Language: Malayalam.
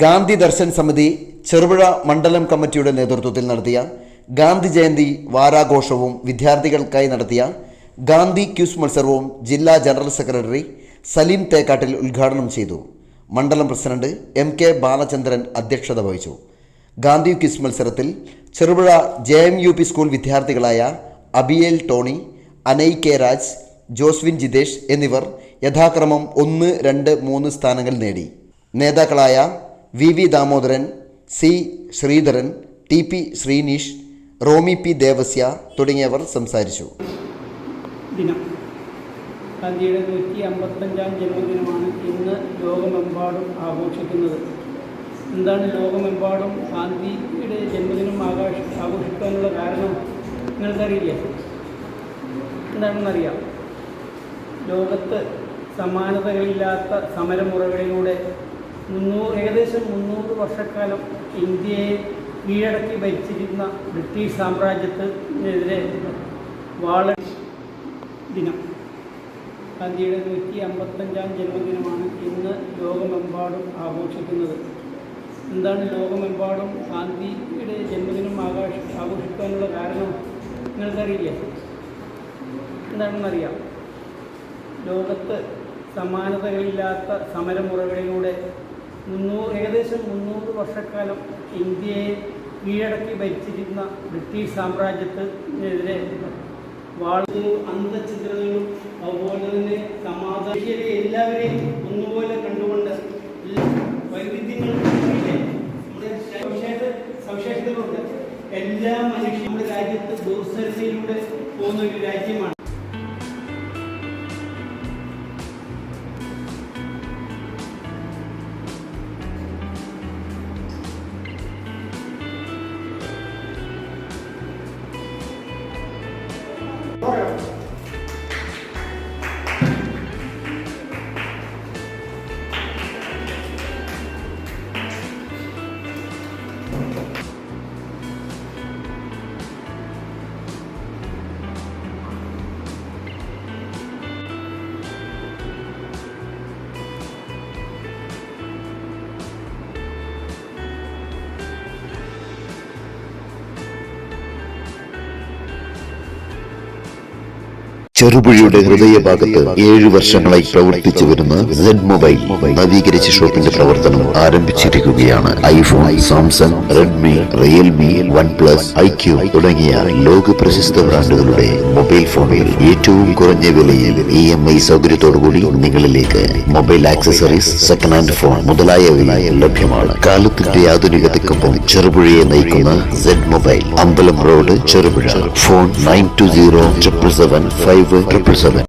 ഗാന്ധി ദർശൻ സമിതി ചെറുപുഴ മണ്ഡലം കമ്മിറ്റിയുടെ നേതൃത്വത്തിൽ നടത്തിയ ഗാന്ധി ജയന്തി വാരാഘോഷവും വിദ്യാർത്ഥികൾക്കായി നടത്തിയ ഗാന്ധി ക്യൂസ് മത്സരവും ജില്ലാ ജനറൽ സെക്രട്ടറി സലീം തേക്കാട്ടിൽ ഉദ്ഘാടനം ചെയ്തു. മണ്ഡലം പ്രസിഡന്റ് MK ബാലചന്ദ്രൻ അധ്യക്ഷത വഹിച്ചു. ഗാന്ധി ക്യൂസ് മത്സരത്തിൽ Cherupuzha JMUP school വിദ്യാർത്ഥികളായ അബിയേൽ Tony, അനൈ K Raj, Joswin Jithesh എന്നിവർ യഥാക്രമം 1, 2, 3 സ്ഥാനങ്ങൾ നേടി. നേതാക്കളായ VV Damodaran, C Sreedharan, TP Sreenish, Romy P Devasya തുടങ്ങിയവർ സംസാരിച്ചു. ഗാന്ധിയുടെ 155ാം ജന്മദിനമാണ് ഇന്ന് ലോകമെമ്പാടും ആഘോഷിക്കുന്നത്. എന്താണ് ലോകമെമ്പാടും ഗാന്ധിയുടെ ജന്മദിനം ആഘോഷിക്കാനുള്ള കാരണം നിങ്ങൾക്കറിയില്ല? എന്താണെന്നറിയാം. ലോകത്ത് സമാനതകളില്ലാത്ത സമരമുറകളിലൂടെ ഏകദേശം 300 വർഷക്കാലം ഇന്ത്യയെ കീഴടക്കി ഭരിച്ചിരുന്ന ബ്രിട്ടീഷ് സാമ്രാജ്യത്തിനെതിരെ ദിനം. ഗാന്ധിയുടെ 155ാം ജന്മദിനമാണ് ഇന്ന് ലോകമെമ്പാടും ആഘോഷിക്കുന്നത്. എന്താണ് ലോകമെമ്പാടും ഗാന്ധിയുടെ ജന്മദിനം ആഘോഷിക്കാനുള്ള കാരണം നിങ്ങൾക്കറിയില്ല? എന്താണെന്നറിയാം. ലോകത്ത് സമാനതകളില്ലാത്ത സമരമുറകളിലൂടെ ഏകദേശം 300 വർഷക്കാലം ഇന്ത്യയെ കീഴടക്കി ഭരിച്ചിരുന്ന ബ്രിട്ടീഷ് സാമ്രാജ്യത്തിനെതിരെ അന്തഛിദ്രതകളും അതുപോലെ തന്നെ സമാധാനം എല്ലാവരെയും ഒന്നുപോലെ കണ്ടുകൊണ്ട് വൈവിധ്യങ്ങൾ നമ്മുടെ സവിശേഷതകളുണ്ട്. എല്ലാ മനുഷ്യരും നമ്മുടെ രാജ്യത്ത് ദൂർസരതയിലൂടെ പോകുന്ന ഒരു രാജ്യമാണ്. ചെറുപുഴയുടെ ഹൃദയഭാഗത്ത് 7 വർഷങ്ങളായി പ്രവർത്തിച്ചു വരുന്ന Z മൊബൈൽ നവീകരിച്ച ഷോപ്പിന്റെ പ്രവർത്തനം ആരംഭിച്ചിരിക്കുകയാണ്. IPhone, Samsung, Redmi, Realme, OnePlus, IQ തുടങ്ങിയ ലോക പ്രശസ്ത ബ്രാൻഡുകളുടെ മൊബൈൽ ഫോണുകൾ ഏറ്റവും കുറഞ്ഞ വിലയിൽ EMI സൗകര്യത്തോടുകൂടി നിങ്ങളിലേക്ക്. Mobile accessories, second hand phone മുതലായവ ലഭ്യമാണ്. കാലത്തിന്റെ ആധുനികതയ്ക്കൊപ്പം ചെറുപുഴയെ നയിക്കുന്ന Z മൊബൈൽ, അമ്പലം റോഡ്, ചെറുപുഴ. ഫോൺ 92077577.